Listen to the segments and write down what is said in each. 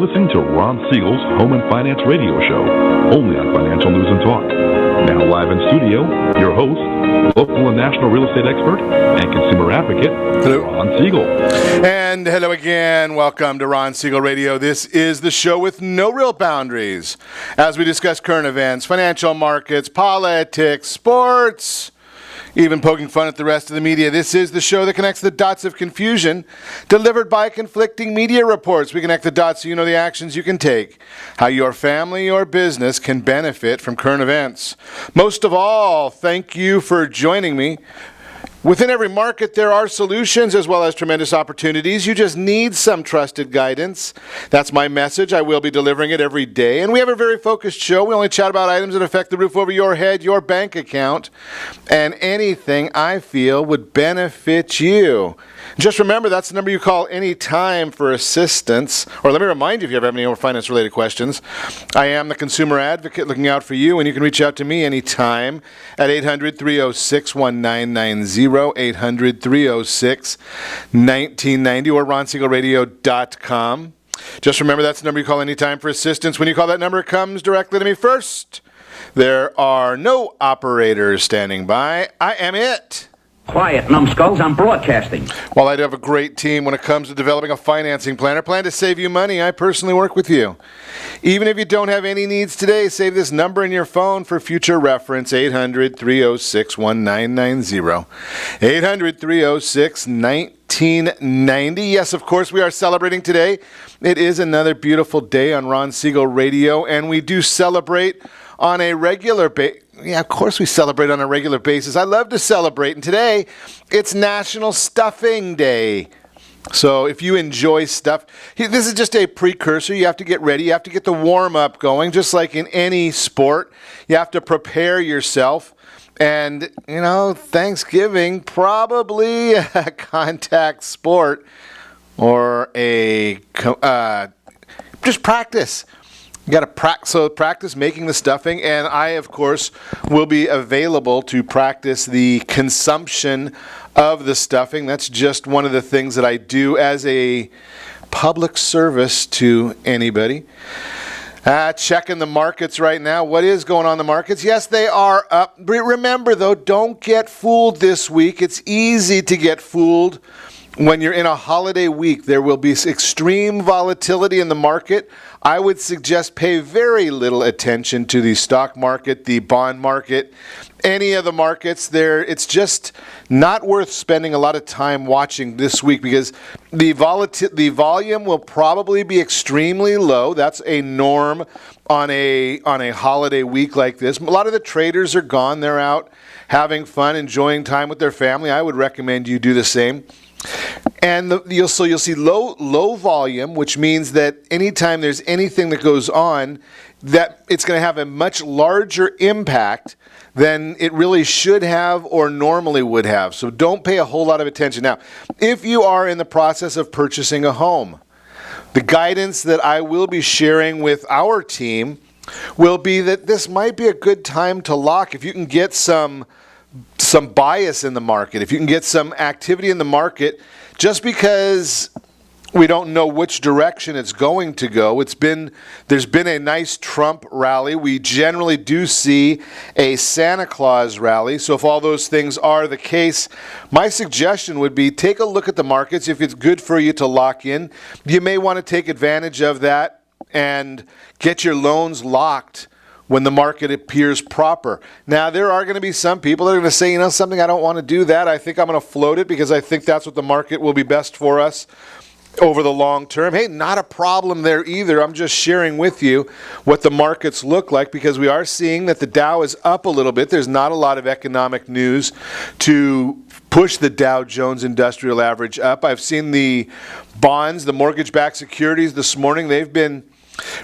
listening to Ron Siegel's Home and Finance Radio Show, only on Financial News and Talk. Now live in studio, your host, local and national real estate expert and consumer advocate, Ron Siegel. And hello again. Welcome to Ron Siegel Radio. This is the show with no real boundaries as we discuss current events, financial markets, politics, sports, even poking fun at the rest of the media. This is the show that connects the dots of confusion delivered by conflicting media reports. We connect the dots so you know the actions you can take, how your family or business can benefit from current events. Most of all, thank you for joining me. Within every market, there are solutions as well as tremendous opportunities. You just need some trusted guidance. That's my message. I will be delivering it every day. And we have a very focused show. We only chat about items that affect the roof over your head, your bank account, and anything I feel would benefit you. Just remember, that's the number you call any time for assistance. Or let me remind you, if you ever have any finance-related questions, I am the consumer advocate looking out for you, and you can reach out to me anytime at 800-306-1990, 800-306-1990, or ronsiegelradio.com. Just remember, that's the number you call anytime for assistance. When you call that number, it comes directly to me first. There are no operators standing by. I am it. Quiet, numbskulls, I'm broadcasting. While I do have a great team when it comes to developing a financing plan or plan to save you money, I personally work with you. Even if you don't have any needs today, save this number in your phone for future reference, 800-306-1990. 800-306-1990. Yes, of course, we are celebrating today. It is another beautiful day on Ron Siegel Radio, and we do celebrate on a regular basis. Yeah, of course we celebrate on a regular basis. I love to celebrate, and today it's National Stuffing Day. So if you enjoy stuff, this is just a precursor. You have to get ready. You have to get the warm-up going, just like in any sport. You have to prepare yourself. And, you know, Thanksgiving, probably a contact sport or a just practice. You got to practice making the stuffing, and I, of course, will be available to practice the consumption of the stuffing. That's just one of the things that I do as a public service to anybody. Checking the markets right now. What is going on in the markets? Yes, they are up. Remember, though, don't get fooled this week. It's easy to get fooled. When you're in a holiday week, there will be extreme volatility in the market. I would suggest pay very little attention to the stock market, the bond market, any of the markets there. It's just not worth spending a lot of time watching this week because the volume will probably be extremely low. That's a norm on a holiday week like this. A lot of the traders are gone. They're out having fun, enjoying time with their family. I would recommend you do the same. And you'll see low volume, which means that anytime there's anything that goes on, that it's going to have a much larger impact than it really should have or normally would have. So don't pay a whole lot of attention. Now, if you are in the process of purchasing a home, the guidance that I will be sharing with our team will be that this might be a good time to lock. If you can get some bias in the market, if you can get some activity in the market, just because we don't know which direction it's going to go. There's been a nice Trump rally. We generally do see a Santa Claus rally. So if all those things are the case, my suggestion would be take a look at the markets. If it's good for you to lock in, you may want to take advantage of that and get your loans locked when the market appears proper. Now, there are going to be some people that are going to say, you know, something, I don't want to do that. I think I'm going to float it because I think that's what the market will be best for us over the long term. Hey, not a problem there either. I'm just sharing with you what the markets look like because we are seeing that the Dow is up a little bit. There's not a lot of economic news to push the Dow Jones Industrial Average up. I've seen the bonds, the mortgage-backed securities this morning. They've been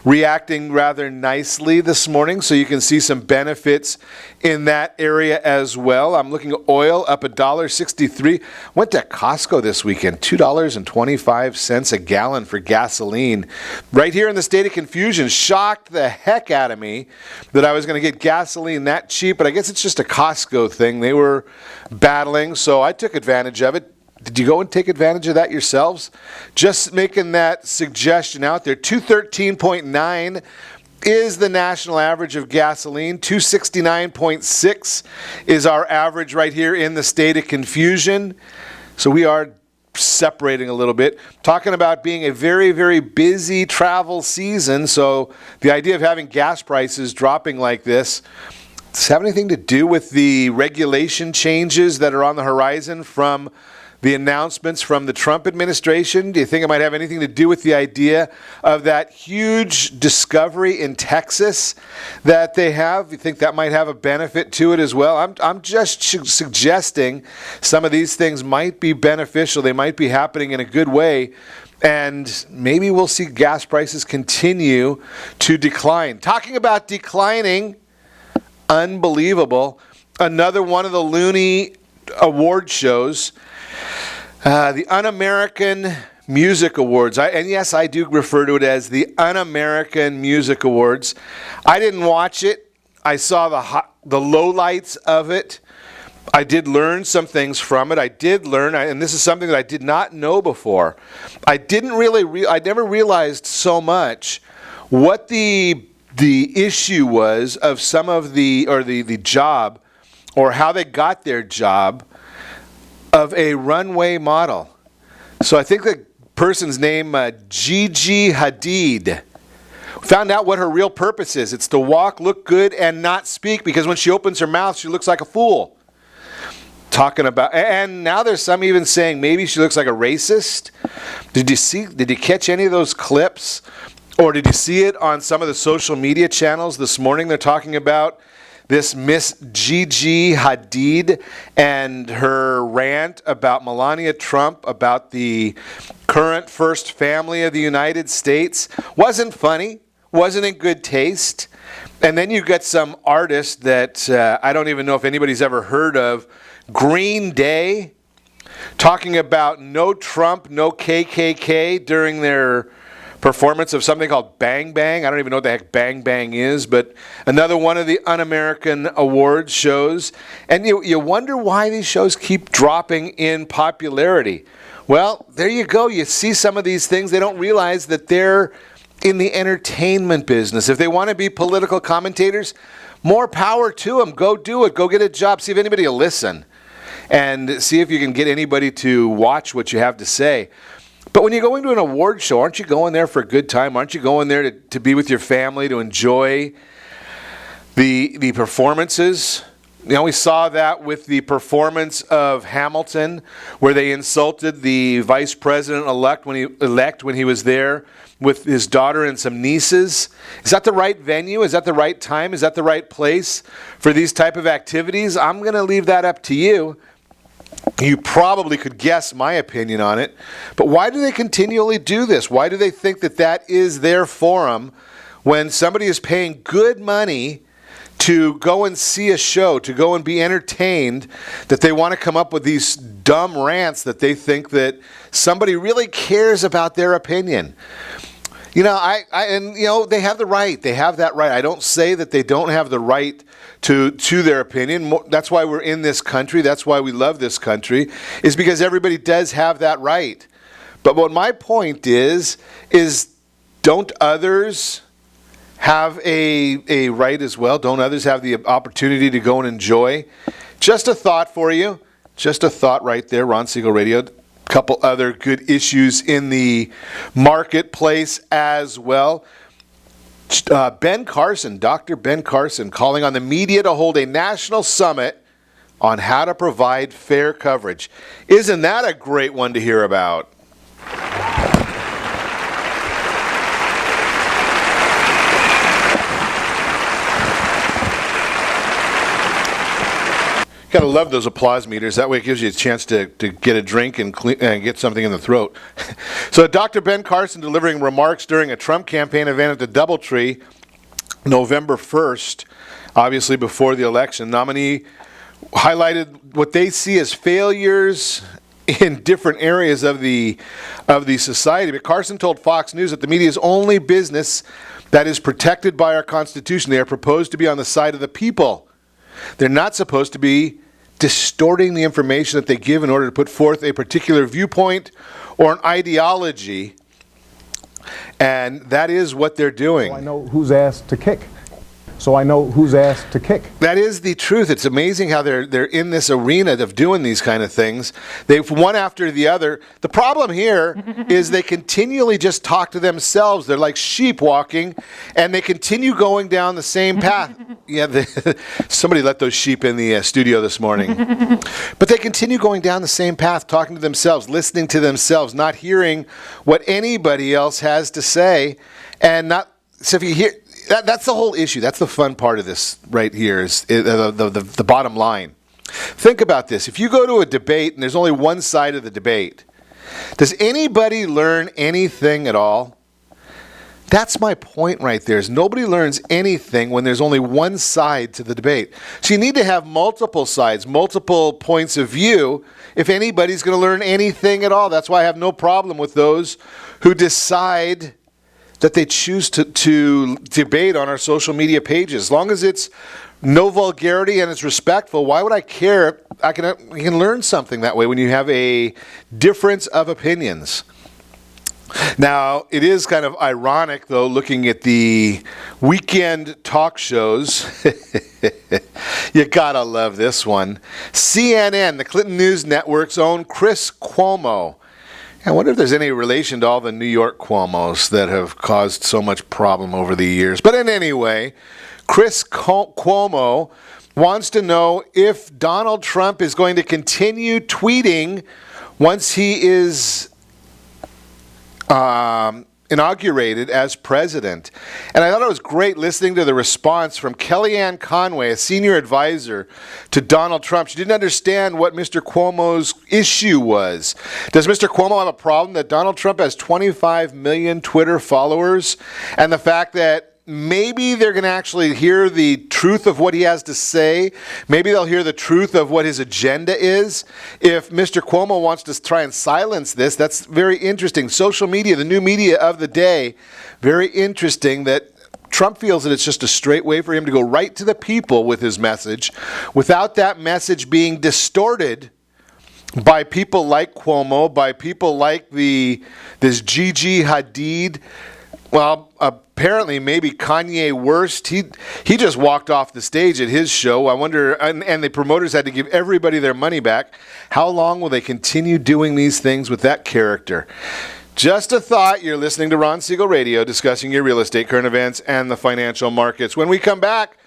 reacting rather nicely this morning, so you can see some benefits in that area as well. I'm looking at oil up $1.63. Went to Costco this weekend, $2.25 a gallon for gasoline. Right here in the state of confusion, shocked the heck out of me that I was going to get gasoline that cheap, but I guess it's just a Costco thing. They were battling, so I took advantage of it. Did you go and take advantage of that yourselves? Just making that suggestion out there. 213.9 is the national average of gasoline. 269.6 is our average right here in the state of confusion. So we are separating a little bit. Talking about being a very, very busy travel season. So the idea of having gas prices dropping like this, does it have anything to do with the regulation changes that are on the horizon from the announcements from the Trump administration? Do you think it might have anything to do with the idea of that huge discovery in Texas that they have? You think that might have a benefit to it as well? I'm just suggesting some of these things might be beneficial. They might be happening in a good way. And maybe we'll see gas prices continue to decline. Talking about declining, unbelievable. Another one of the loony award shows. The Un-American Music Awards. And yes, I do refer to it as the Un-American Music Awards. I didn't watch it. I saw the lowlights of it. I did learn some things from it. I did learn, and this is something that I did not know before. I never realized so much what the issue was of some of the job, or how they got their job, of a runway model. So I think the person's name, Gigi Hadid, found out what her real purpose is. It's to walk, look good, and not speak, because when she opens her mouth, she looks like a fool. Talking about, and now there's some even saying maybe she looks like a racist. Did you catch any of those clips? Or did you see it on some of the social media channels this morning? They're talking about this Miss Gigi Hadid and her rant about Melania Trump, about the current first family of the United States. Wasn't funny, wasn't in good taste. And then you get some artist that I don't even know if anybody's ever heard of, Green Day, talking about no Trump, no KKK during their performance of something called Bang Bang. I don't even know what the heck Bang Bang is, but another one of the Un-American Awards shows. And you wonder why these shows keep dropping in popularity. Well, there you go. You see some of these things. They don't realize that they're in the entertainment business. If they want to be political commentators, more power to them. Go do it. Go get a job. See if anybody will listen. And see if you can get anybody to watch what you have to say. But when you go into an award show, aren't you going there for a good time? Aren't you going there to be with your family, to enjoy the performances? You know, we saw that with the performance of Hamilton, where they insulted the vice president-elect when he was there with his daughter and some nieces. Is that the right venue? Is that the right time? Is that the right place for these type of activities? I'm going to leave that up to you. You probably could guess my opinion on it. But why do they continually do this? Why do they think that that is their forum when somebody is paying good money to go and see a show, to go and be entertained, that they want to come up with these dumb rants that they think that somebody really cares about their opinion? You know, they have the right. They have that right. I don't say that they don't have the right to their opinion. That's why we're in this country. That's why we love this country, is because everybody does have that right. But what my point is don't others have a right as well? Don't others have the opportunity to go and enjoy? Just a thought for you. Just a thought right there. Ron Siegel Radio. Couple other good issues in the marketplace as well. Ben Carson, Dr. Ben Carson, calling on the media to hold a national summit on how to provide fair coverage. Isn't that a great one to hear about? Gotta love those applause meters. That way it gives you a chance to get a drink and get something in the throat. So Dr. Ben Carson delivering remarks during a Trump campaign event at the Doubletree, November 1st, obviously before the election. Nominee highlighted what they see as failures in different areas of the society. But Carson told Fox News that the media's only business that is protected by our Constitution. They are proposed to be on the side of the people. They're not supposed to be distorting the information that they give in order to put forth a particular viewpoint or an ideology, and that is what they're doing. So I know whose ass to kick. So I know whose ass to kick. That is the truth. It's amazing how they're in this arena of doing these kind of things. They've one after the other. The problem here is they continually just talk to themselves. They're like sheep walking, and they continue going down the same path. Yeah, somebody let those sheep in the studio this morning. But they continue going down the same path, talking to themselves, listening to themselves, not hearing what anybody else has to say, and not. So if you hear. That's the whole issue. That's the fun part of this right here is the bottom line. Think about this. If you go to a debate and there's only one side of the debate, does anybody learn anything at all? That's my point right there, is nobody learns anything when there's only one side to the debate. So you need to have multiple sides, multiple points of view if anybody's going to learn anything at all. That's why I have no problem with those who decide that they choose to debate on our social media pages. As long as it's no vulgarity and it's respectful, why would I care? You can learn something that way when you have a difference of opinions. Now, it is kind of ironic, though, looking at the weekend talk shows. You gotta love this one. CNN, the Clinton News Network's own Chris Cuomo. I wonder if there's any relation to all the New York Cuomos that have caused so much problem over the years. But in any way, Chris Cuomo wants to know if Donald Trump is going to continue tweeting once he is inaugurated as president. And I thought it was great listening to the response from Kellyanne Conway, a senior advisor to Donald Trump. She didn't understand what Mr. Cuomo's issue was. Does Mr. Cuomo have a problem that Donald Trump has 25 million Twitter followers, and the fact that maybe they're going to actually hear the truth of what he has to say? Maybe they'll hear the truth of what his agenda is. If Mr. Cuomo wants to try and silence this, that's very interesting. Social media, the new media of the day, very interesting that Trump feels that it's just a straight way for him to go right to the people with his message without that message being distorted by people like Cuomo, by people like this Gigi Hadid. Well, apparently maybe Kanye West. He just walked off the stage at his show. I wonder, and the promoters had to give everybody their money back. How long will they continue doing these things with that character? Just a thought. You're listening to Ron Siegel Radio, discussing your real estate, current events, and the financial markets. When we come back,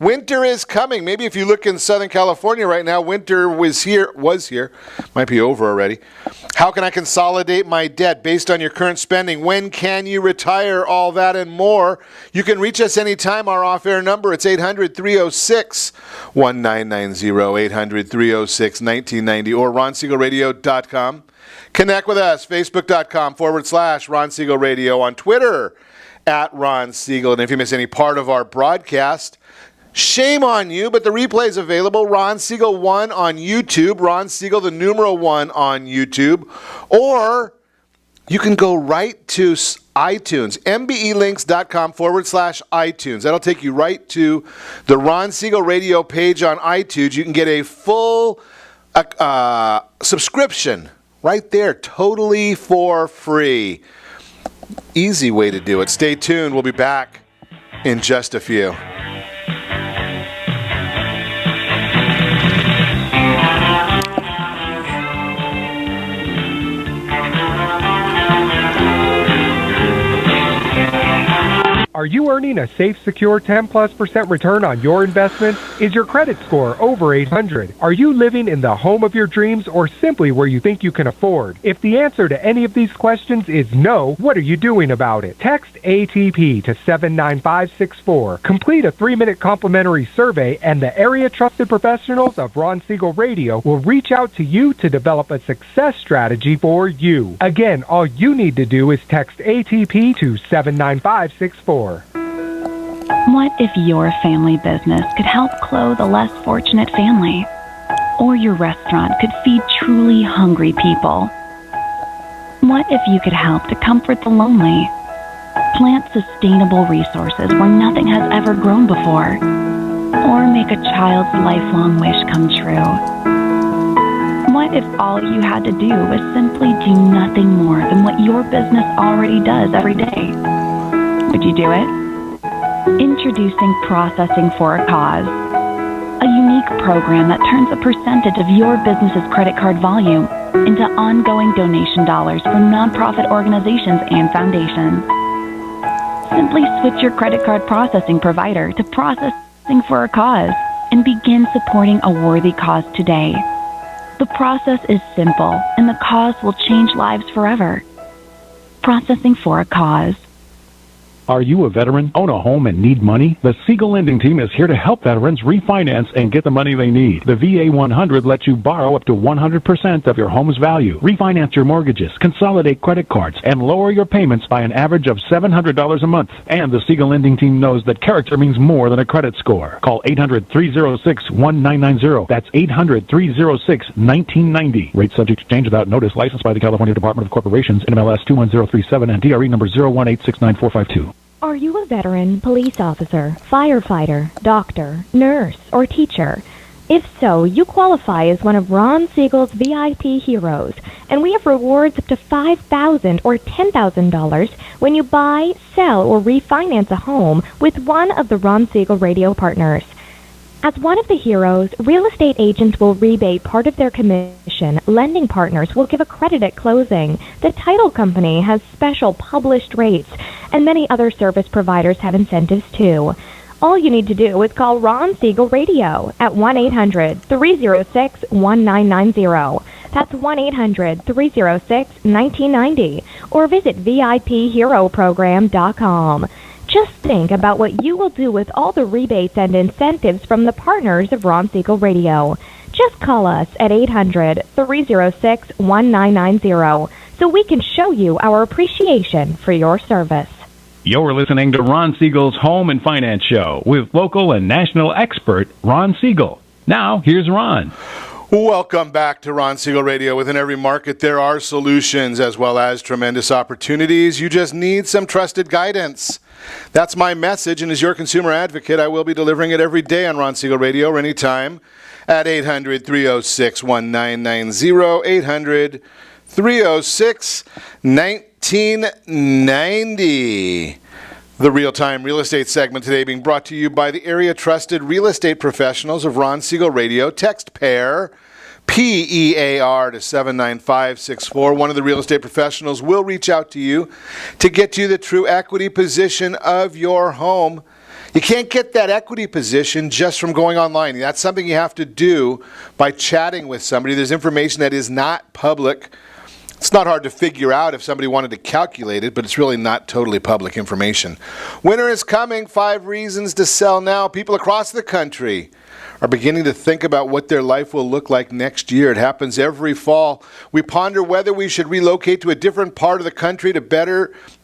winter is coming. Maybe if you look in Southern California right now, winter was here, might be over already. How can I consolidate my debt based on your current spending? When can you retire? All that and more. You can reach us anytime. Our off-air number, it's 800-306-1990, 800-306-1990, or ronsiegelradio.com. Connect with us, facebook.com/Ron Siegel Radio, on Twitter @Ron Siegel. And if you miss any part of our broadcast, shame on you, but the replay is available. Ron Siegel 1 on YouTube. Ron Siegel, the numeral 1 on YouTube. Or you can go right to iTunes, mbelinks.com/iTunes. That'll take you right to the Ron Siegel Radio page on iTunes. You can get a full subscription right there, totally for free. Easy way to do it. Stay tuned. We'll be back in just a few. Are you earning a safe, secure 10+% return on your investments? Is your credit score over 800? Are you living in the home of your dreams or simply where you think you can afford? If the answer to any of these questions is no, what are you doing about it? Text ATP to 79564. Complete a 3-minute complimentary survey, and the area trusted professionals of Ron Siegel Radio will reach out to you to develop a success strategy for you. Again, all you need to do is text ATP to 79564. What if your family business could help clothe a less fortunate family? Or your restaurant could feed truly hungry people? What if you could help to comfort the lonely? Plant sustainable resources where nothing has ever grown before? Or or make a child's lifelong wish come true? What if all you had to do was simply do nothing more than what your business already does every day? Would you do it? Introducing Processing for a Cause, a unique program that turns a percentage of your business's credit card volume into ongoing donation dollars for nonprofit organizations and foundations. Simply switch your credit card processing provider to Processing for a Cause and begin supporting a worthy cause today. The process is simple, and the cause will change lives forever. Processing for a Cause. Are you a veteran, own a home, and need money? The Siegel Lending Team is here to help veterans refinance and get the money they need. The VA 100 lets you borrow up to 100% of your home's value, refinance your mortgages, consolidate credit cards, and lower your payments by an average of $700 a month. And the Siegel Lending Team knows that character means more than a credit score. Call 800-306-1990. That's 800-306-1990. Rate subject to change without notice. Licensed by the California Department of Corporations, NMLS 21037, and DRE number 018694452. Are you a veteran, police officer, firefighter, doctor, nurse, or teacher? If so, you qualify as one of Ron Siegel's VIP heroes, and we have rewards up to $5,000 or $10,000 when you buy, sell, or refinance a home with one of the Ron Siegel radio partners. As one of the heroes, real estate agents will rebate part of their commission. Lending partners will give a credit at closing. The title company has special published rates, and many other service providers have incentives too. All you need to do is call Ron Siegel Radio at 1-800-306-1990. That's 1-800-306-1990. Or visit VIPHeroProgram.com. Just think about what you will do with all the rebates and incentives from the partners of Ron Siegel Radio. Just call us at 800-306-1990 so we can show you our appreciation for your service. You're listening to Ron Siegel's Home and Finance Show with local and national expert Ron Siegel. Now, here's Ron. Welcome back to Ron Siegel Radio. Within every market, there are solutions as well as tremendous opportunities. You just need some trusted guidance. That's my message, and as your consumer advocate, I will be delivering it every day on Ron Siegel Radio or anytime at 800-306-1990, 800-306-1990. The real-time real estate segment today being brought to you by the area-trusted real estate professionals of Ron Siegel Radio. Text PAIR, PEAR to 79564. One of the real estate professionals will reach out to you to get you the true equity position of your home. You can't get that equity position just from going online. That's something you have to do by chatting with somebody. There's information that is not public. It's not hard to figure out if somebody wanted to calculate it, but it's really not totally public information. Winter is coming. 5 reasons to sell now. People across the country are beginning to think about what their life will look like next year. It happens every fall. We ponder whether we should relocate to a different part of the country to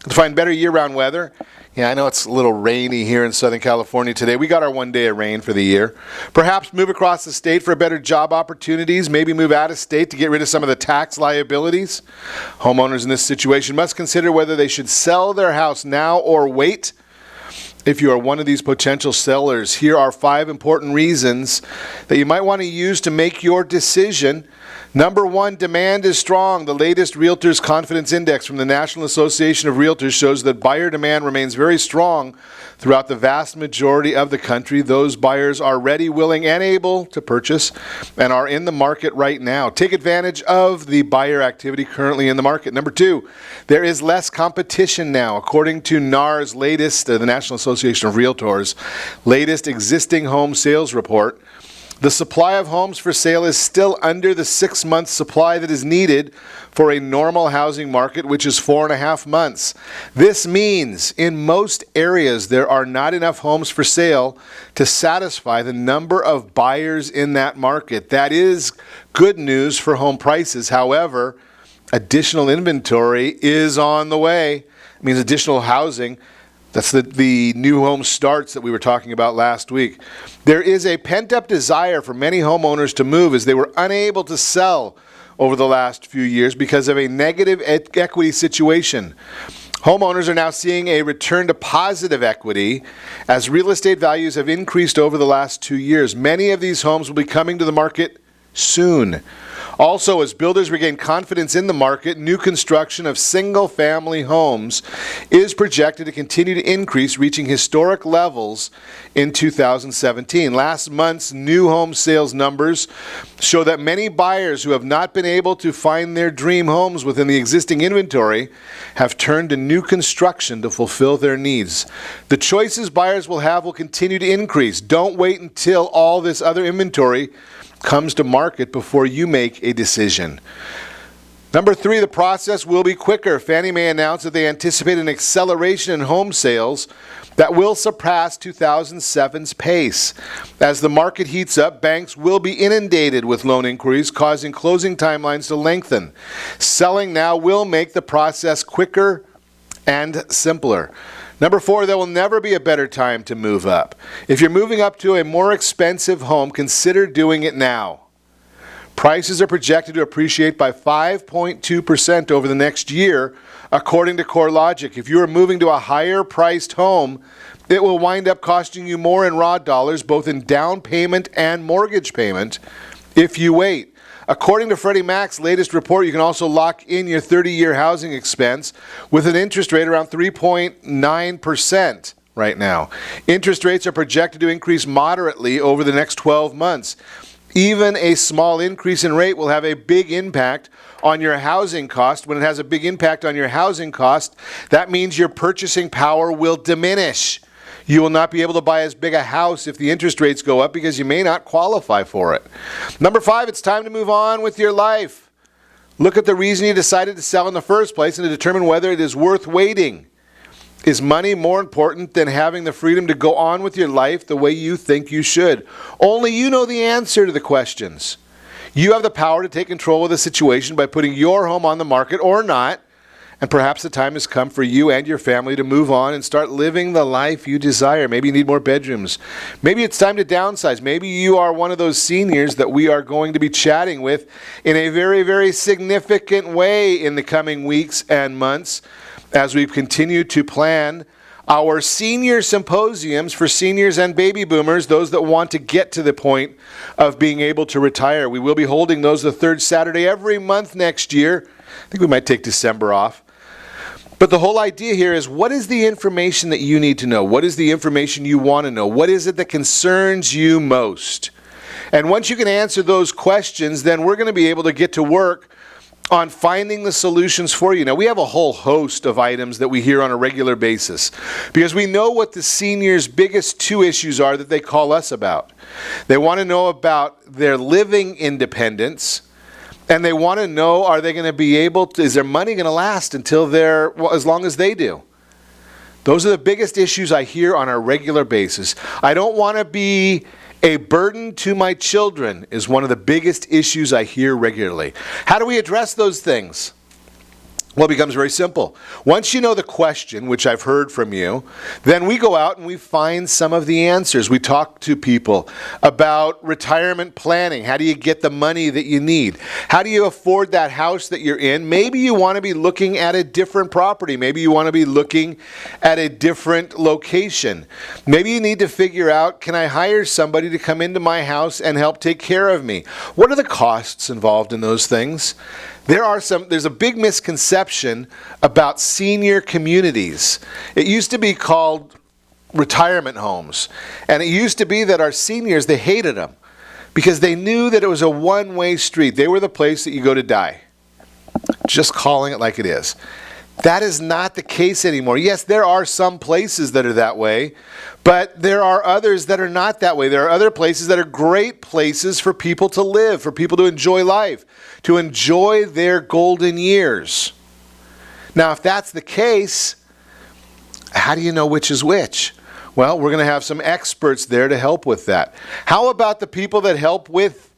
find better year-round weather. Yeah, I know it's a little rainy here in Southern California today. We got our one day of rain for the year. Perhaps move across the state for better job opportunities. Maybe move out of state to get rid of some of the tax liabilities. Homeowners in this situation must consider whether they should sell their house now or wait. If you are one of these potential sellers, here are 5 important reasons that you might want to use to make your decision. Number 1, demand is strong. The latest Realtors Confidence Index from the National Association of Realtors shows that buyer demand remains very strong throughout the vast majority of the country. Those buyers are ready, willing, and able to purchase and are in the market right now. Take advantage of the buyer activity currently in the market. Number 2, there is less competition now. According to NAR's latest, the National Association of Realtors, latest existing home sales report, the supply of homes for sale is still under the 6-month supply that is needed for a normal housing market, which is 4.5 months. This means in most areas there are not enough homes for sale to satisfy the number of buyers in that market. That is good news for home prices. However, additional inventory is on the way. It means additional housing. That's the new home starts that we were talking about last week. There is a pent-up desire for many homeowners to move as they were unable to sell over the last few years because of a negative equity situation. Homeowners are now seeing a return to positive equity as real estate values have increased over the last 2 years. Many of these homes will be coming to the market soon. Also, as builders regain confidence in the market, new construction of single-family homes is projected to continue to increase, reaching historic levels in 2017. Last month's new home sales numbers show that many buyers who have not been able to find their dream homes within the existing inventory have turned to new construction to fulfill their needs. The choices buyers will have will continue to increase. Don't wait until all this other inventory comes to market before you make a decision. Number 3, the process will be quicker. Fannie Mae announced that they anticipate an acceleration in home sales that will surpass 2007's pace. As the market heats up, banks will be inundated with loan inquiries, causing closing timelines to lengthen. Selling now will make the process quicker and simpler. Number 4, there will never be a better time to move up. If you're moving up to a more expensive home, consider doing it now. Prices are projected to appreciate by 5.2% over the next year, according to CoreLogic. If you are moving to a higher priced home, it will wind up costing you more in raw dollars, both in down payment and mortgage payment, if you wait. According to Freddie Mac's latest report, you can also lock in your 30-year housing expense with an interest rate around 3.9% right now. Interest rates are projected to increase moderately over the next 12 months. Even a small increase in rate will have a big impact on your housing cost. When it has a big impact on your housing cost, that means your purchasing power will diminish. You will not be able to buy as big a house if the interest rates go up because you may not qualify for it. Number 5, it's time to move on with your life. Look at the reason you decided to sell in the first place and to determine whether it is worth waiting. Is money more important than having the freedom to go on with your life the way you think you should? Only you know the answer to the questions. You have the power to take control of the situation by putting your home on the market or not. And perhaps the time has come for you and your family to move on and start living the life you desire. Maybe you need more bedrooms. Maybe it's time to downsize. Maybe you are one of those seniors that we are going to be chatting with in a very, very significant way in the coming weeks and months as we continue to plan our senior symposiums for seniors and baby boomers, those that want to get to the point of being able to retire. We will be holding those the third Saturday every month next year. I think we might take December off. But the whole idea here is, what is the information that you need to know? What is the information you want to know? What is it that concerns you most? And once you can answer those questions, then we're going to be able to get to work on finding the solutions for you. Now, we have a whole host of items that we hear on a regular basis because we know what the seniors' biggest 2 issues are that they call us about. They want to know about their living independence. And they want to know, are they going to be able to, is their money going to last until they're, well, as long as they do? Those are the biggest issues I hear on a regular basis. I don't want to be a burden to my children is one of the biggest issues I hear regularly. How do we address those things? Well, it becomes very simple. Once you know the question, which I've heard from you, then we go out and we find some of the answers. We talk to people about retirement planning. How do you get the money that you need? How do you afford that house that you're in? Maybe you want to be looking at a different property. Maybe you want to be looking at a different location. Maybe you need to figure out, can I hire somebody to come into my house and help take care of me? What are the costs involved in those things? There's a big misconception about senior communities. It used to be called retirement homes. And it used to be that our seniors, they hated them because they knew that it was a one-way street. They were the place that you go to die. Just calling it like it is. That is not the case anymore. Yes, there are some places that are that way, but there are others that are not that way. There are other places that are great places for people to live, for people to enjoy life, to enjoy their golden years. Now, if that's the case, how do you know which is which? Well, we're going to have some experts there to help with that. How about the people that help with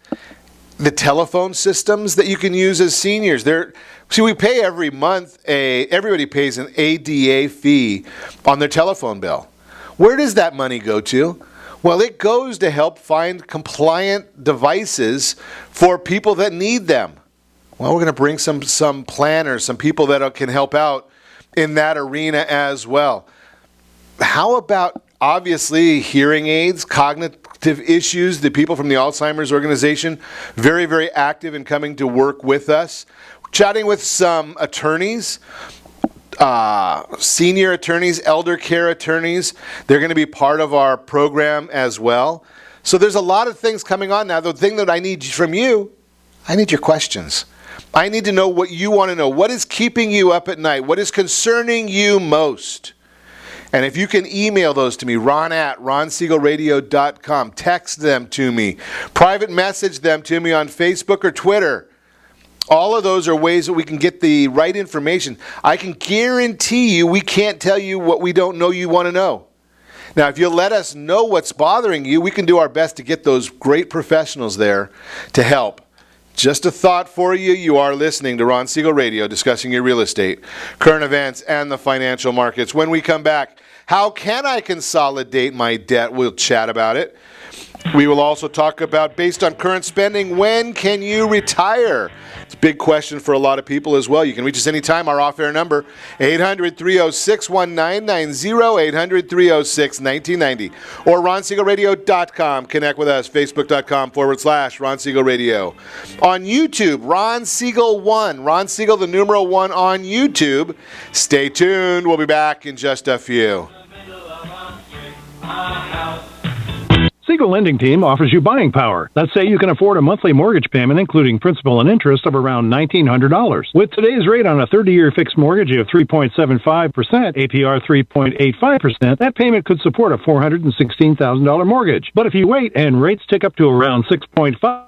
the telephone systems that you can use as seniors? See, we pay every month, everybody pays an ADA fee on their telephone bill. Where does that money go to? Well, it goes to help find compliant devices for people that need them. Well, we're going to bring some planners, some people that can help out in that arena as well. How about, obviously, hearing aids, cognitive issues? The people from the Alzheimer's organization, very, very active in coming to work with us. Chatting with some attorneys, senior attorneys, elder care attorneys. They're going to be part of our program as well. So there's a lot of things coming on now. The thing that I need from you, I need your questions. I need to know what you want to know. What is keeping you up at night? What is concerning you most? And if you can email those to me, ron@ronsiegelradio.com. Text them to me. Private message them to me on Facebook or Twitter. All of those are ways that we can get the right information. I can guarantee you we can't tell you what we don't know you want to know. Now, if you'll let us know what's bothering you, we can do our best to get those great professionals there to help. Just a thought for you. You are listening to Ron Siegel Radio, discussing your real estate, current events, and the financial markets. When we come back, how can I consolidate my debt? We'll chat about it. We will also talk about, based on current spending, when can you retire? It's a big question for a lot of people as well. You can reach us anytime. Our off-air number, 800-306-1990, 800-306-1990, or RonSiegelRadio.com. Connect with us, Facebook.com/Ron Siegel Radio. On YouTube, Ron Siegel 1, Ron Siegel, the numeral 1 on YouTube. Stay tuned. We'll be back in just a few. Siegel Lending Team offers you buying power. Let's say you can afford a monthly mortgage payment, including principal and interest, of around $1,900. With today's rate on a 30-year fixed mortgage of 3.75%, APR 3.85%, that payment could support a $416,000 mortgage. But if you wait and rates tick up to around 6.5%,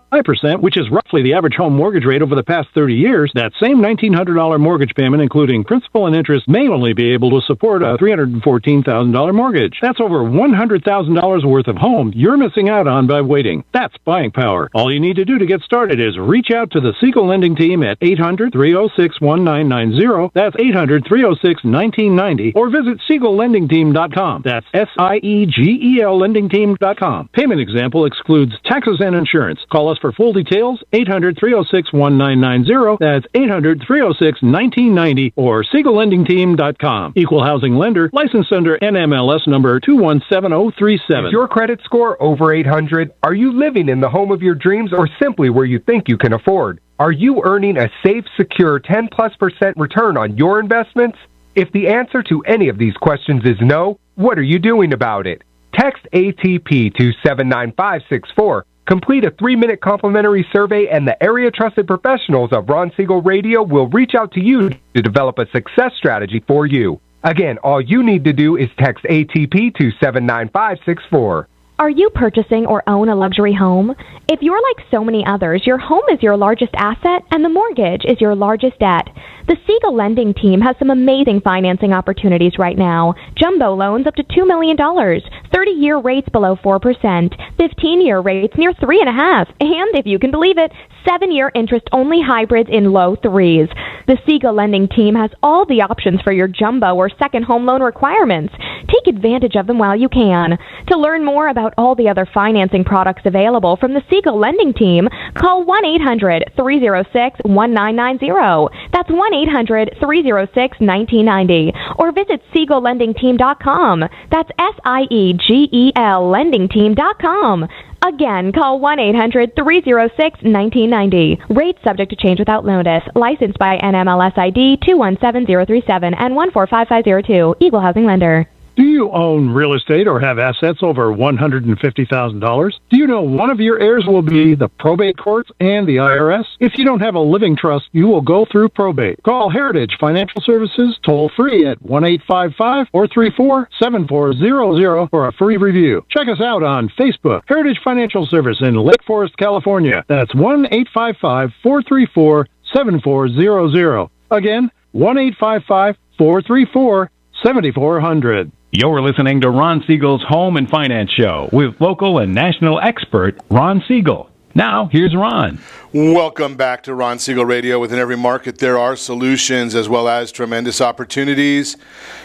which is roughly the average home mortgage rate over the past 30 years, that same $1,900 mortgage payment, including principal and interest, may only be able to support a $314,000 mortgage. That's over $100,000 worth of home you're missing out on by waiting. That's buying power. All you need to do to get started is reach out to the Siegel Lending Team at 800-306-1990. That's 800-306-1990. Or visit SiegelLendingTeam.com. That's SIEGEL LendingTeam.com. Payment example excludes taxes and insurance. Call us for full details, 800-306-1990. That's 800-306-1990 or SiegelLendingTeam.com. Equal housing lender, licensed under NMLS number 217037. Is your credit score over 800? Are you living in the home of your dreams or simply where you think you can afford? Are you earning a safe, secure 10+% return on your investments? If the answer to any of these questions is no, what are you doing about it? Text ATP to 79564. Complete a 3-minute complimentary survey, and the area-trusted professionals of Ron Siegel Radio will reach out to you to develop a success strategy for you. Again, all you need to do is text ATP to 79564. Are you purchasing or own a luxury home? If you're like so many others, your home is your largest asset and the mortgage is your largest debt. The Siegel Lending Team has some amazing financing opportunities right now. Jumbo loans up to $2 million, 30-year rates below 4%, 15-year rates near 3.5%, and if you can believe it, 7-year interest-only hybrids in low 3s. The Siegel Lending Team has all the options for your jumbo or second home loan requirements. Take advantage of them while you can. To learn more about all the other financing products available from the Siegel Lending Team, call 1-800-306-1990. That's 1-800-306-1990. Or visit SiegelLendingTeam.com. That's SIEGEL LendingTeam.com. Again, call 1-800-306-1990. Rates subject to change without notice. Licensed by NMLS ID 217037 and 145502. Equal housing lender. Do you own real estate or have assets over $150,000? Do you know one of your heirs will be the probate courts and the IRS? If you don't have a living trust, you will go through probate. Call Heritage Financial Services toll-free at 1-855-434-7400 for a free review. Check us out on Facebook, Heritage Financial Service in Lake Forest, California. That's 1-855-434-7400. Again, 1-855-434-7400. You're listening to Ron Siegel's Home and Finance Show with local and national expert Ron Siegel. Now, here's Ron. Welcome back to Ron Siegel Radio. Within every market, there are solutions as well as tremendous opportunities.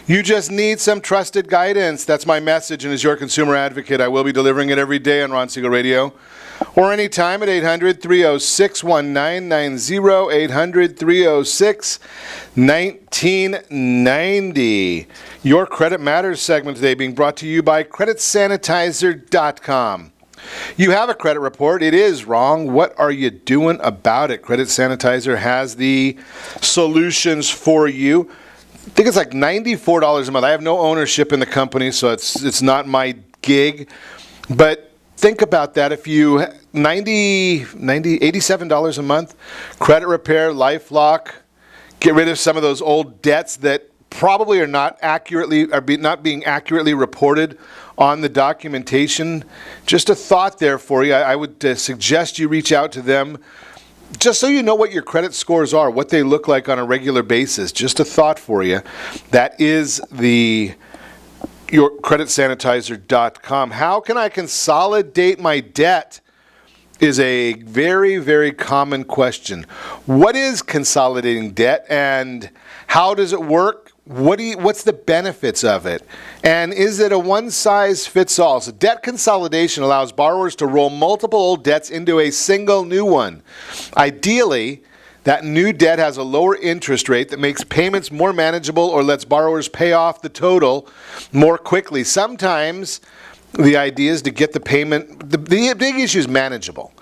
You just need some trusted guidance. That's my message, and as your consumer advocate, I will be delivering it every day on Ron Siegel Radio. or anytime at 800-306-1990, 800-306-1990. Your Credit Matters segment today being brought to you by CreditSanitizer.com. You have a credit report. It is wrong. What are you doing about it? Credit Sanitizer has the solutions for you. I think it's like $94 a month. I have no ownership in the company, so it's not my gig. But think about that. If you $87 a month, credit repair, LifeLock, get rid of some of those old debts that probably are not being accurately reported on the documentation. Just a thought there for you. I would suggest you reach out to them just so you know what your credit scores are, what they look like on a regular basis. Just a thought for you. That is your CreditSanitizer.com. How can I consolidate my debt is a very, very common question. What is consolidating debt and how does it work? What's the benefits of it? And is it a one-size-fits-all? So debt consolidation allows borrowers to roll multiple old debts into a single new one. Ideally, that new debt has a lower interest rate that makes payments more manageable or lets borrowers pay off the total more quickly. Sometimes the idea is to get the payment, the big issue is manageable.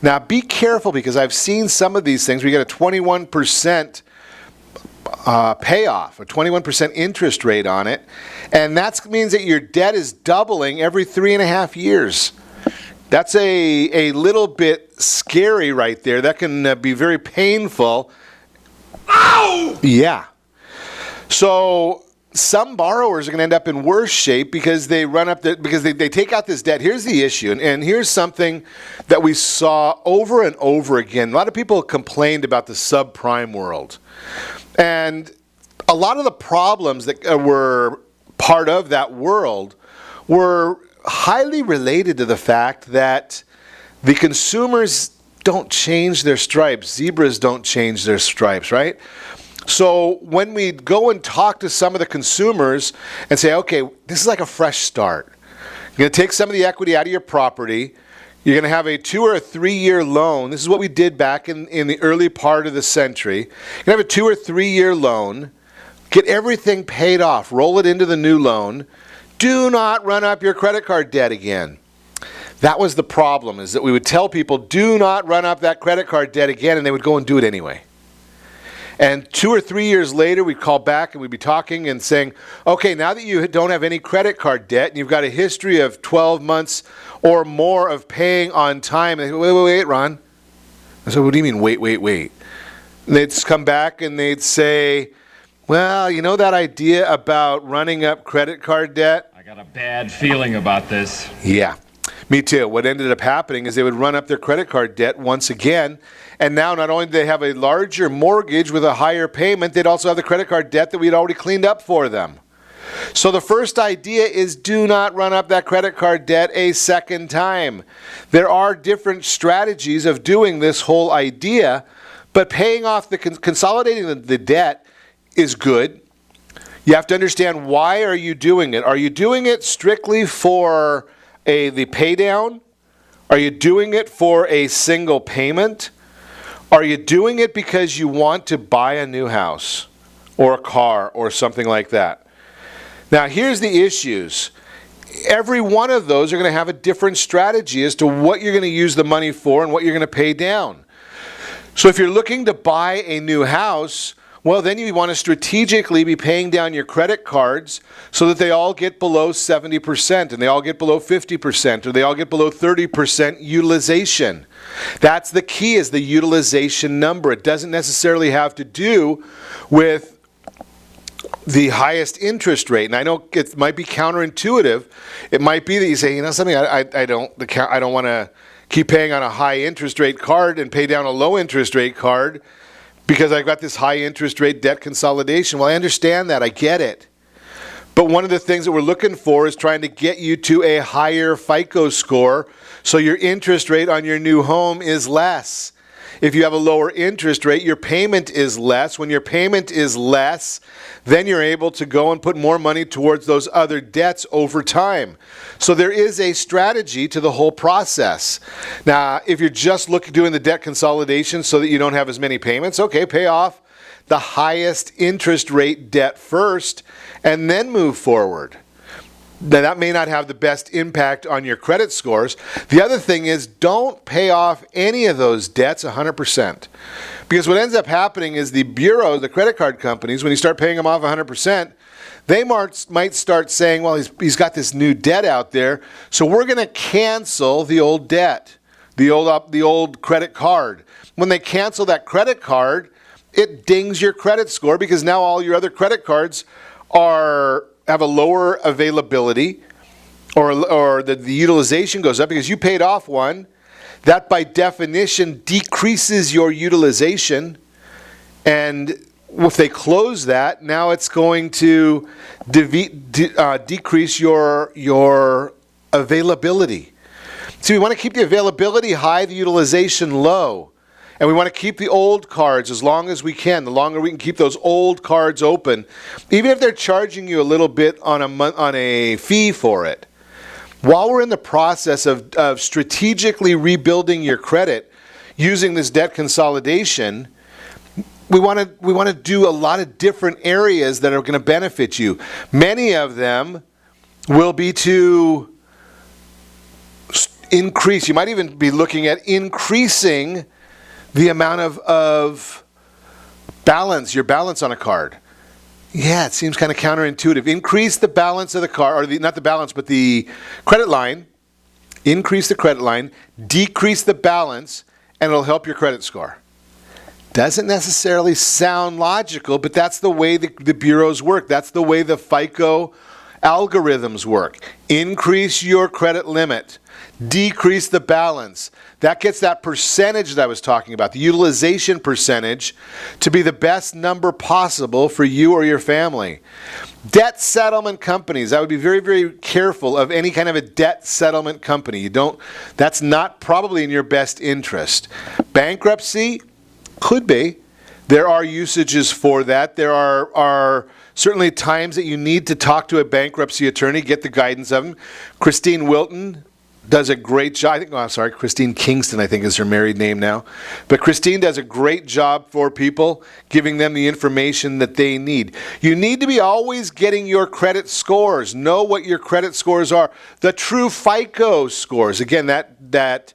Now be careful, because I've seen some of these things where you get a 21% payoff, a 21% interest rate on it, and that means that your debt is doubling every 3.5 years. That's a little bit scary right there. That can be very painful. Ow! Yeah. So some borrowers are going to end up in worse shape because they take out this debt. Here's the issue, and here's something that we saw over and over again. A lot of people complained about the subprime world. And a lot of the problems that were part of that world were highly related to the fact that the consumers don't change their stripes. Zebras don't change their stripes, right? So when we go and talk to some of the consumers and say, okay, this is like a fresh start. You're going to take some of the equity out of your property. You're going to have a 2 or 3 year loan. This is what we did back in the early part of the century. You're going to have a 2 or 3 year loan. Get everything paid off. Roll it into the new loan. Do not run up your credit card debt again. That was the problem, is that we would tell people, do not run up that credit card debt again, and they would go and do it anyway. And 2 or 3 years later, we'd call back and we'd be talking and saying, okay, now that you don't have any credit card debt and you've got a history of 12 months or more of paying on time. And they go, wait, Ron. I said, what do you mean, wait? And they'd come back and they'd say, well, you know that idea about running up credit card debt? I got a bad feeling about this. Yeah, me too. What ended up happening is they would run up their credit card debt once again. And now not only do they have a larger mortgage with a higher payment, they'd also have the credit card debt that we'd already cleaned up for them. So the first idea is do not run up that credit card debt a second time. There are different strategies of doing this whole idea, but paying off consolidating the debt is good. You have to understand, why are you doing it? Are you doing it strictly for the pay down? Are you doing it for a single payment? Are you doing it because you want to buy a new house or a car or something like that? Now, here's the issues. Every one of those are going to have a different strategy as to what you're going to use the money for and what you're going to pay down. So if you're looking to buy a new house, well, then you want to strategically be paying down your credit cards so that they all get below 70% and they all get below 50% or they all get below 30% utilization. That's the key, is the utilization number. It doesn't necessarily have to do with the highest interest rate. And I know it might be counterintuitive. It might be that you say, you know something, I don't want to keep paying on a high interest rate card and pay down a low interest rate card because I've got this high interest rate debt consolidation. Well, I understand that. I get it. But one of the things that we're looking for is trying to get you to a higher FICO score so your interest rate on your new home is less. If you have a lower interest rate, your payment is less. When your payment is less, then you're able to go and put more money towards those other debts over time. So there is a strategy to the whole process. Now, if you're just doing the debt consolidation so that you don't have as many payments, okay, pay off the highest interest rate debt first and then move forward. Now, that may not have the best impact on your credit scores. The other thing is, don't pay off any of those debts 100%. Because what ends up happening is the bureau, the credit card companies, when you start paying them off 100%, they might start saying, well, he's got this new debt out there, so we're going to cancel the old debt, the old credit card. When they cancel that credit card, it dings your credit score because now all your other credit cards have a lower availability, or the utilization goes up because you paid off one. That by definition decreases your utilization, and if they close that, now it's going to decrease your availability. So we want to keep the availability high, the utilization low. And we want to keep the old cards as long as we can. The longer we can keep those old cards open, even if they're charging you a little bit on a fee for it. While we're in the process of strategically rebuilding your credit using this debt consolidation, we want to do a lot of different areas that are going to benefit you. Many of them will be to increase. You might even be looking at increasing the amount of balance, your balance on a card. Yeah, it seems kind of counterintuitive. Increase the balance of the card, or not the balance, but the credit line. Increase the credit line, decrease the balance, and it'll help your credit score. Doesn't necessarily sound logical, but that's the way the bureaus work. That's the way the FICO algorithms work. Increase your credit limit. Decrease the balance. That gets that percentage that I was talking about, the utilization percentage, to be the best number possible for you or your family. Debt settlement companies, I would be very, very careful of any kind of a debt settlement company. That's not probably in your best interest. Bankruptcy could be. There are usages for that. There are certainly times that you need to talk to a bankruptcy attorney, get the guidance of them. Christine Wilton does a great job. Christine Kingston, I think, is her married name now. But Christine does a great job for people, giving them the information that they need. You need to be always getting your credit scores. Know what your credit scores are. The true FICO scores. Again, that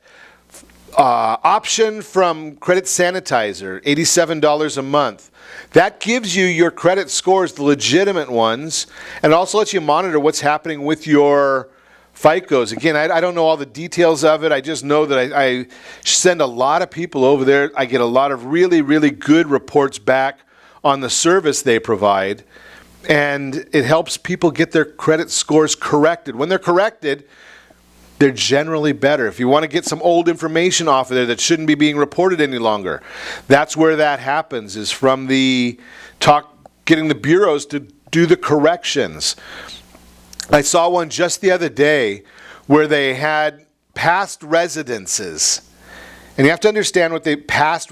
option from Credit Sanitizer, $87 a month. That gives you your credit scores, the legitimate ones, and also lets you monitor what's happening with your FICOs. Again, I don't know all the details of it. I just know that I send a lot of people over there. I get a lot of really, really good reports back on the service they provide. And it helps people get their credit scores corrected. When they're corrected, they're generally better. If you want to get some old information off of there that shouldn't be being reported any longer, that's where that happens, is from getting the bureaus to do the corrections. I saw one just the other day where they had past residences. And you have to understand what past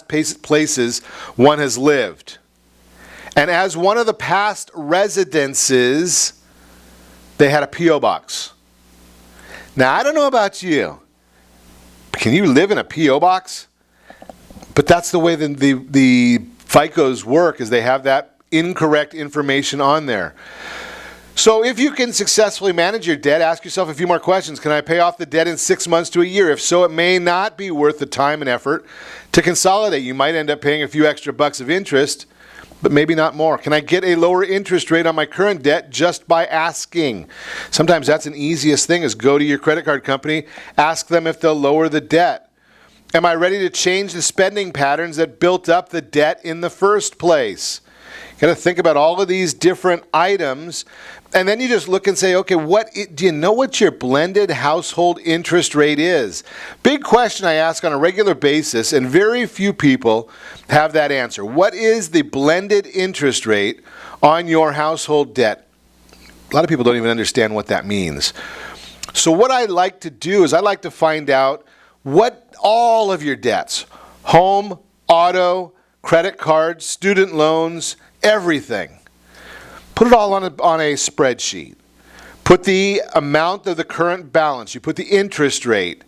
places one has lived. And as one of the past residences, they had a P.O. box. Now, I don't know about you. Can you live in a P.O. box? But that's the way the FICOs work, is they have that incorrect information on there. So if you can successfully manage your debt, ask yourself a few more questions. Can I pay off the debt in 6 months to a year? If so, it may not be worth the time and effort to consolidate. You might end up paying a few extra bucks of interest, but maybe not more. Can I get a lower interest rate on my current debt just by asking? Sometimes that's an easiest thing, is go to your credit card company, ask them if they'll lower the debt. Am I ready to change the spending patterns that built up the debt in the first place? You got to think about all of these different items, and then you just look and say, okay, do you know what your blended household interest rate is? Big question I ask on a regular basis, and very few people have that answer. What is the blended interest rate on your household debt? A lot of people don't even understand what that means. So what I like to do is I like to find out what all of your debts, home, auto, credit cards, student loans, everything. Put it all on a spreadsheet. Put the amount of the current balance. You put the interest rate.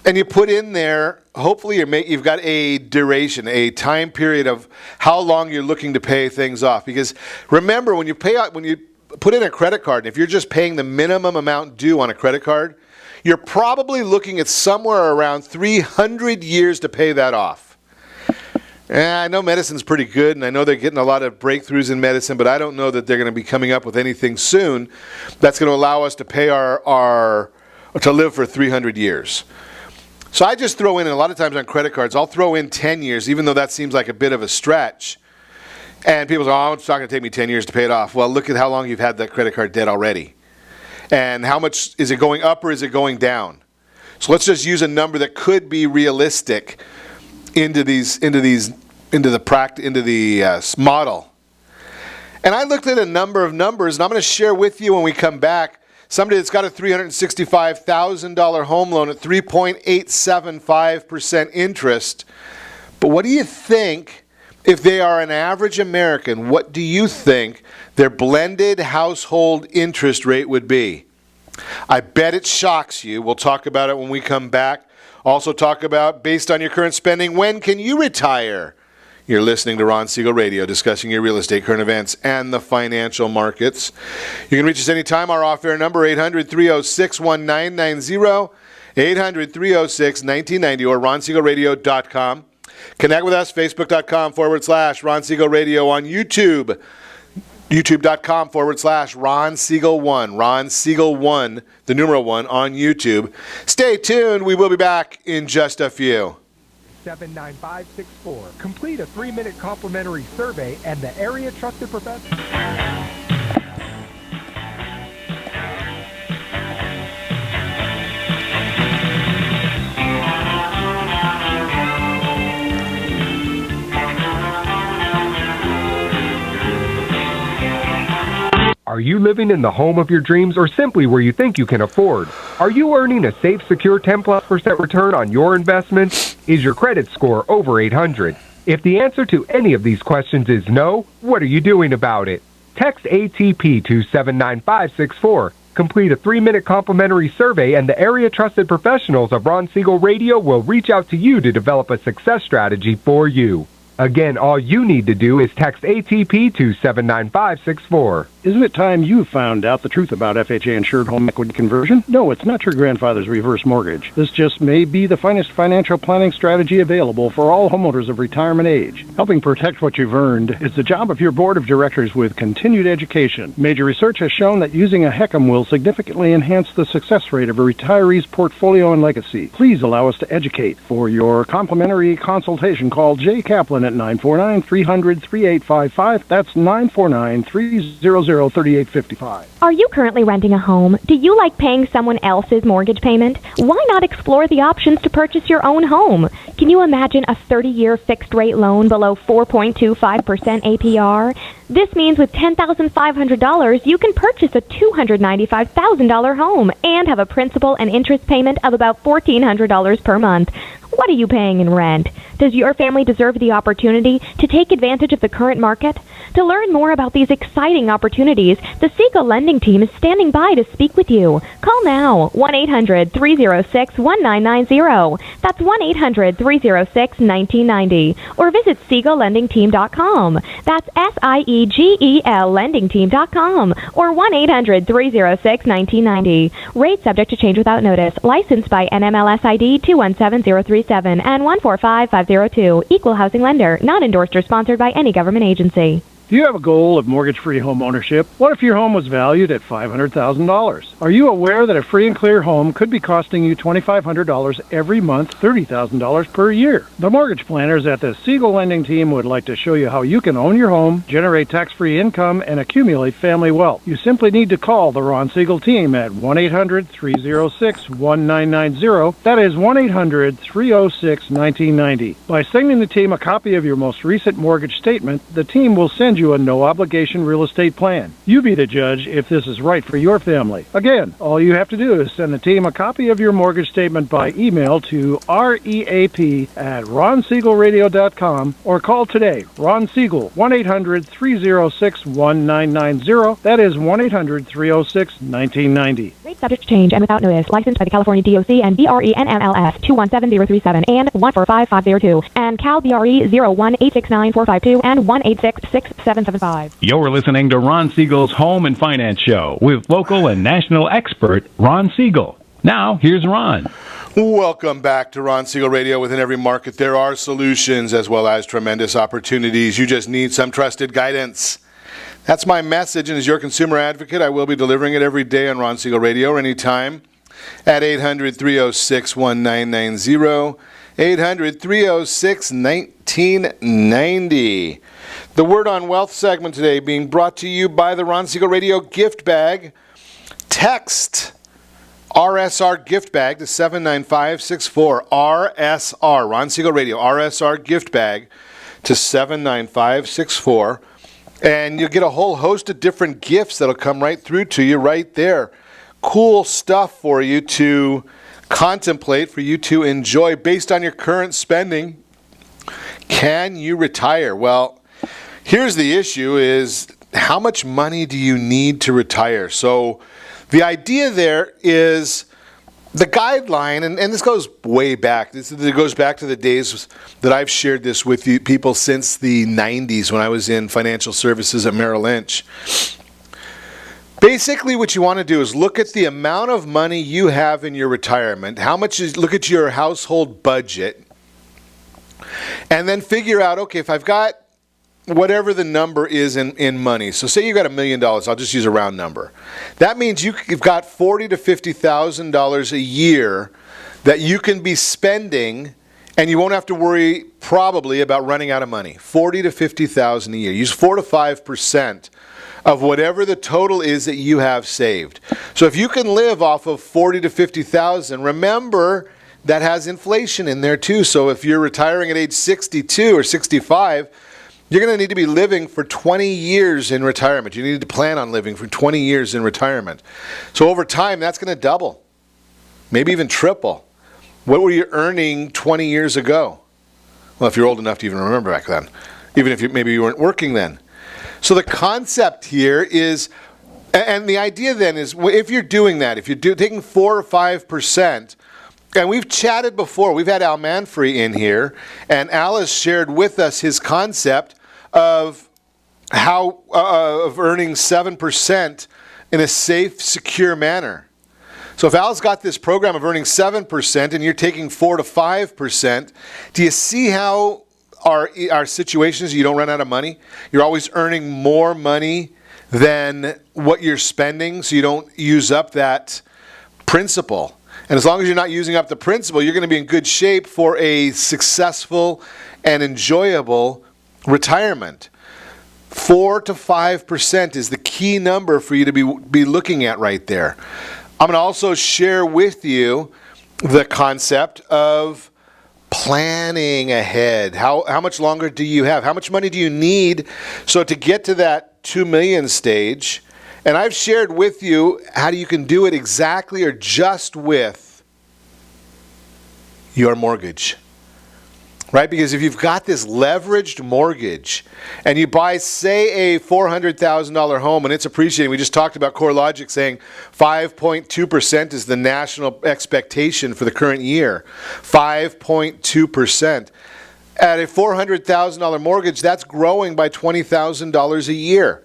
And you put in there, hopefully you've got a duration, a time period of how long you're looking to pay things off. Because remember, when you put in a credit card, and if you're just paying the minimum amount due on a credit card, you're probably looking at somewhere around 300 years to pay that off. And I know medicine's pretty good, and I know they're getting a lot of breakthroughs in medicine, but I don't know that they're going to be coming up with anything soon that's going to allow us to pay to live for 300 years. So I just throw in, and a lot of times on credit cards, I'll throw in 10 years, even though that seems like a bit of a stretch. And people say, oh, it's not going to take me 10 years to pay it off. Well, look at how long you've had that credit card debt already. And how much, is it going up or is it going down? So let's just use a number that could be realistic into the model. And I looked at a number of numbers, and I'm going to share with you when we come back somebody that's got a $365,000 home loan at 3.875% interest. But what do you think, if they are an average American, what do you think their blended household interest rate would be? I bet it shocks you. We'll talk about it when we come back. Also talk about, based on your current spending, when can you retire? You're listening to Ron Siegel Radio, discussing your real estate, current events, and the financial markets. You can reach us anytime. Our off-air number, 800-306-1990, 800-306-1990, or ronsiegelradio.com. Connect with us, facebook.com/Ron Siegel Radio, on YouTube, youtube.com/Ron Siegel 1, Ron Siegel 1, the numeral 1 on YouTube. Stay tuned. We will be back in just a few. 79564. Complete a 3-minute complimentary survey and the area trusted professional. Are you living in the home of your dreams or simply where you think you can afford? Are you earning a safe, secure 10+% return on your investments? Is your credit score over 800? If the answer to any of these questions is no, what are you doing about it? Text ATP to 79564. Complete a 3-minute complimentary survey and the area trusted professionals of Ron Siegel Radio will reach out to you to develop a success strategy for you. Again, all you need to do is text ATP to 79564. Isn't it time you found out the truth about FHA-insured home equity conversion? No, it's not your grandfather's reverse mortgage. This just may be the finest financial planning strategy available for all homeowners of retirement age. Helping protect what you've earned is the job of your board of directors with continued education. Major research has shown that using a HECM will significantly enhance the success rate of a retiree's portfolio and legacy. Please allow us to educate. For your complimentary consultation, call Jay Kaplan at 949-300-3855. That's 949-300-3855. Are you currently renting a home? Do you like paying someone else's mortgage payment? Why not explore the options to purchase your own home? Can you imagine a 30-year fixed-rate loan below 4.25% APR? This means with $10,500, you can purchase a $295,000 home and have a principal and interest payment of about $1,400 per month. What are you paying in rent? Does your family deserve the opportunity to take advantage of the current market? To learn more about these exciting opportunities, the Siegel Lending Team is standing by to speak with you. Call now, 1-800-306-1990. That's 1-800-306-1990. Or visit SiegelLendingTeam.com. That's SIEGEL LendingTeam.com. Or 1-800-306-1990. Rate subject to change without notice. Licensed by NMLS ID 217037 and 145502. Equal housing lender. Not endorsed or sponsored by any government agency. Do you have a goal of mortgage-free home ownership? What if your home was valued at $500,000? Are you aware that a free and clear home could be costing you $2,500 every month, $30,000 per year? The mortgage planners at the Siegel Lending Team would like to show you how you can own your home, generate tax-free income, and accumulate family wealth. You simply need to call the Ron Siegel Team at 1-800-306-1990. That is 1-800-306-1990. By sending the team a copy of your most recent mortgage statement, the team will send send you a no-obligation real estate plan. You be the judge if this is right for your family. Again, all you have to do is send the team a copy of your mortgage statement by email to reap@ronsiegelradio.com or call today. Ron Siegel, 1-800-306-1990. That is 1-800-306-1990. Rate subject to change and without notice. Licensed by the California DOC and BRE NMLS 217037 and 145502 and Cal BRE 01869452 and 1866775. You're listening to Ron Siegel's Home and Finance Show with local and national expert Ron Siegel. Now, here's Ron. Welcome back to Ron Siegel Radio. Within every market, there are solutions as well as tremendous opportunities. You just need some trusted guidance. That's my message, and as your consumer advocate, I will be delivering it every day on Ron Siegel Radio or anytime at 800-306-1990, 800-306-1990. The Word on Wealth segment today being brought to you by the Ron Siegel Radio gift bag. Text RSR gift bag to 79564. RSR, Ron Siegel Radio, RSR gift bag to 79564. And you'll get a whole host of different gifts that'll come right through to you right there. Cool stuff for you to contemplate, for you to enjoy based on your current spending. Can you retire? Well, here's the issue is how much money do you need to retire? So the idea there is the guideline, and this goes way back. It goes back to the days that I've shared this with you people since the 90s when I was in financial services at Merrill Lynch. Basically, what you want to do is look at the amount of money you have in your retirement, look at your household budget, and then figure out, okay, if I've got whatever the number is in money. So say you've got $1 million. I'll just use a round number. That means you've got $40,000 to $50,000 a year that you can be spending, and you won't have to worry probably about running out of money. $40,000 to $50,000 a year. Use 4 to 5% of whatever the total is that you have saved. So if you can live off of $40,000 to $50,000, remember that has inflation in there too. So if you're retiring at age 62 or 65, you're going to need to be living for 20 years in retirement. You need to plan on living for 20 years in retirement. So over time, that's going to double, maybe even triple. What were you earning 20 years ago? Well, if you're old enough to even remember back then, even if maybe you weren't working then. So the concept here is, and the idea then is, if you're doing that, if you're taking 4 or 5%, and we've chatted before, we've had Al Manfrey in here, and Al has shared with us his concept of how of earning 7% in a safe, secure manner. So if Al's got this program of earning 7% and you're taking 4 to 5%, do you see how our situation is? You don't run out of money. You're always earning more money than what you're spending, so you don't use up that principal. And as long as you're not using up the principal, you're going to be in good shape for a successful and enjoyable retirement. 4 to 5% is the key number for you to be looking at right there. I'm going to also share with you the concept of planning ahead. How much longer do you have? How much money do you need? So to get to that 2 million stage, and I've shared with you how you can do it exactly or just with your mortgage. Right? Because if you've got this leveraged mortgage and you buy, say, a $400,000 home and it's appreciating, we just talked about CoreLogic saying 5.2% is the national expectation for the current year. 5.2%. At a $400,000 mortgage, that's growing by $20,000 a year.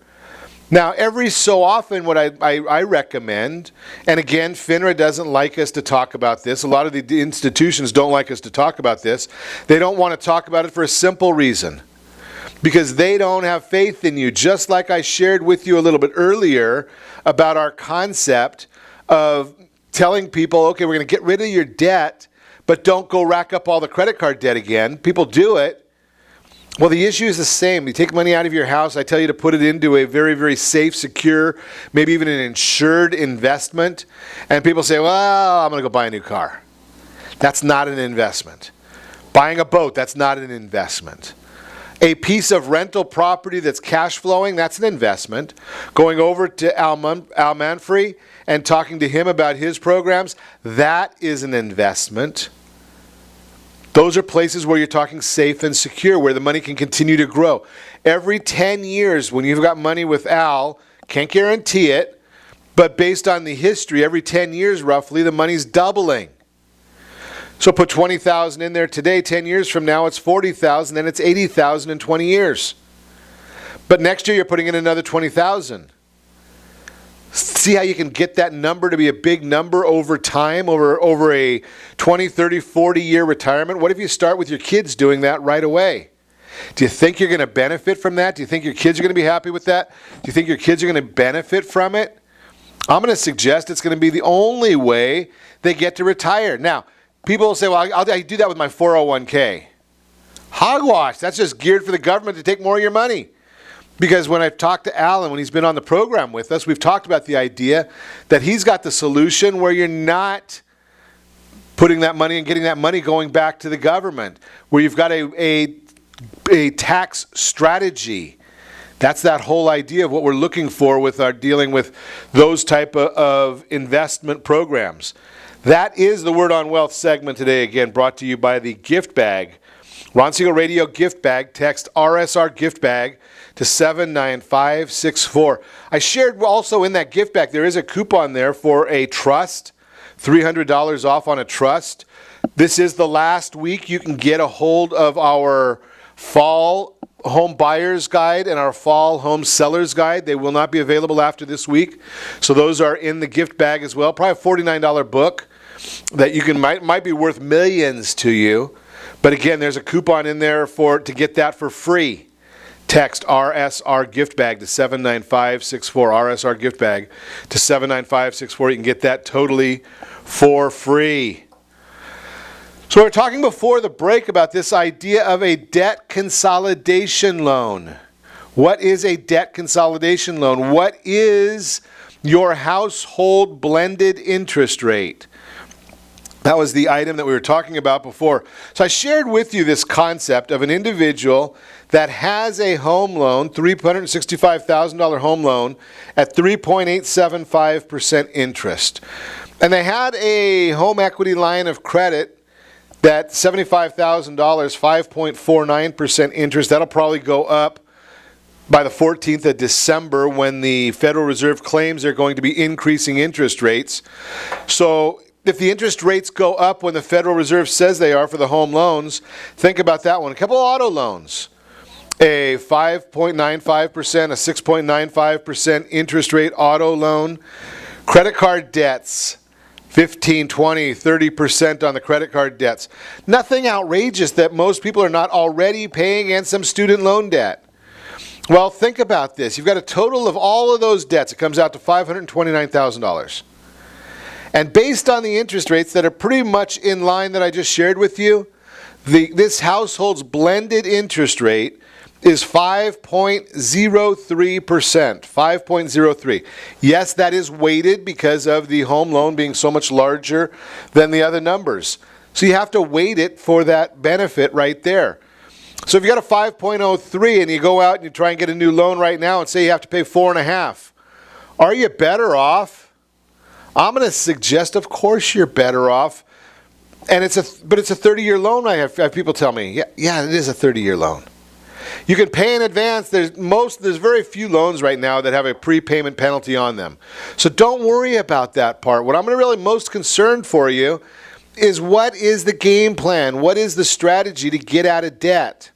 Now, every so often, what I recommend, and again, FINRA doesn't like us to talk about this. A lot of the institutions don't like us to talk about this. They don't want to talk about it for a simple reason. Because they don't have faith in you. Just like I shared with you a little bit earlier about our concept of telling people, okay, we're going to get rid of your debt, but don't go rack up all the credit card debt again. People do it. Well, the issue is the same. You take money out of your house, I tell you to put it into a very, very safe, secure, maybe even an insured investment. And people say, well, I'm going to go buy a new car. That's not an investment. Buying a boat, that's not an investment. A piece of rental property that's cash flowing, that's an investment. Going over to Al Manfrey and talking to him about his programs, that is an investment. Those are places where you're talking safe and secure, where the money can continue to grow. Every 10 years, when you've got money with Al, can't guarantee it, but based on the history, every 10 years roughly, the money's doubling. So put $20,000 in there today, 10 years from now it's $40,000, then it's $80,000 in 20 years. But next year you're putting in another $20,000. See how you can get that number to be a big number over time, over a 20, 30, 40-year retirement? What if you start with your kids doing that right away? Do you think you're going to benefit from that? Do you think your kids are going to be happy with that? Do you think your kids are going to benefit from it? I'm going to suggest it's going to be the only way they get to retire. Now, people will say, well, I do that with my 401k. Hogwash. That's just geared for the government to take more of your money. Because when I've talked to Alan, when he's been on the program with us, we've talked about the idea that he's got the solution where you're not putting that money and getting that money going back to the government, where you've got a tax strategy. That's that whole idea of what we're looking for with our dealing with those type of investment programs. That is the Word on Wealth segment today, again, brought to you by the gift bag. Ron Siegel Radio gift bag. Text RSR gift bag to 79564. I shared also in that gift bag, there is a coupon there for a trust, $300 off on a trust. This is the last week you can get a hold of our fall home buyer's guide and our fall home seller's guide. They will not be available after this week. So those are in the gift bag as well. Probably a $49 book that you can might be worth millions to you. But again, there's a coupon in there to get that for free. Text RSR gift bag to 79564. RSR gift bag to 79564. You can get that totally for free. So we were talking before the break about this idea of a debt consolidation loan. What is a debt consolidation loan? What is your household blended interest rate? That was the item that we were talking about before. So I shared with you this concept of an individual that has a home loan, $365,000 home loan at 3.875% interest. And they had a home equity line of credit that $75,000, 5.49% interest. That'll probably go up by the 14th of December when the Federal Reserve claims they're going to be increasing interest rates. So if the interest rates go up when the Federal Reserve says they are for the home loans, think about that one. A couple of auto loans, a 5.95%, a 6.95% interest rate auto loan. Credit card debts, 15, 20, 30% on the credit card debts. Nothing outrageous that most people are not already paying, and some student loan debt. Well, think about this. You've got a total of all of those debts. It comes out to $529,000. And based on the interest rates that are pretty much in line that I just shared with you, this household's blended interest rate is 5.03%. 5.03. Yes, that is weighted because of the home loan being so much larger than the other numbers. So you have to weight it for that benefit right there. So if you got a 5.03 and you go out and you try and get a new loan right now and say you have to pay 4.5, are you better off? I'm going to suggest, of course, you're better off. And it's a 30-year loan. I have people tell me, yeah, it is a 30-year loan. You can pay in advance. There's very few loans right now that have a prepayment penalty on them. So don't worry about that part. What I'm really most concerned for you is, what is the game plan? What is the strategy to get out of debt?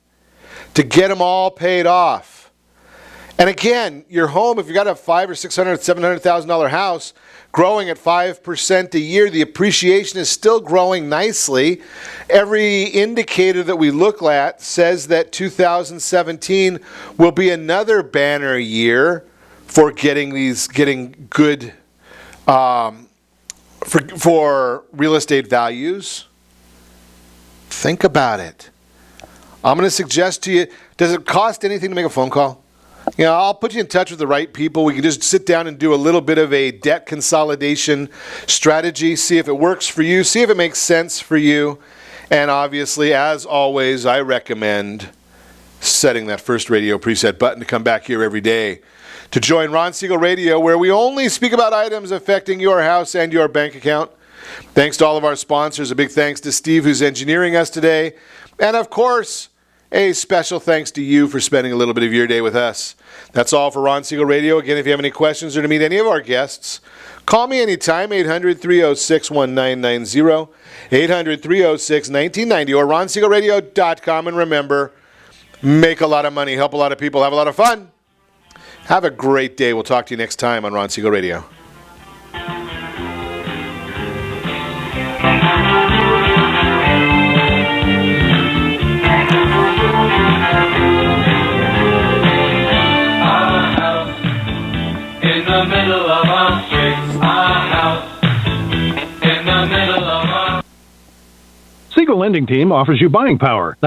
To get them all paid off? And again, your home, if you got a $500,000 or $600,000, $700,000 house, growing at 5% a year, the appreciation is still growing nicely. Every indicator that we look at says that 2017 will be another banner year for getting good for real estate values. Think about it. I'm going to suggest to you, does it cost anything to make a phone call? You know, I'll put you in touch with the right people. We can just sit down and do a little bit of a debt consolidation strategy, see if it works for you, see if it makes sense for you. And obviously, as always, I recommend setting that first radio preset button to come back here every day to join Ron Siegel Radio, where we only speak about items affecting your house and your bank account. Thanks to all of our sponsors. A big thanks to Steve, who's engineering us today. And, of course, a special thanks to you for spending a little bit of your day with us. That's all for Ron Siegel Radio. Again, if you have any questions or to meet any of our guests, call me anytime, 800-306-1990, 800-306-1990, or ronsiegelradio.com. And remember, make a lot of money, help a lot of people, have a lot of fun. Have a great day. We'll talk to you next time on Ron Siegel Radio. In the middle of our streets, our house. In the middle of our... Siegel Lending Team offers you buying power. That's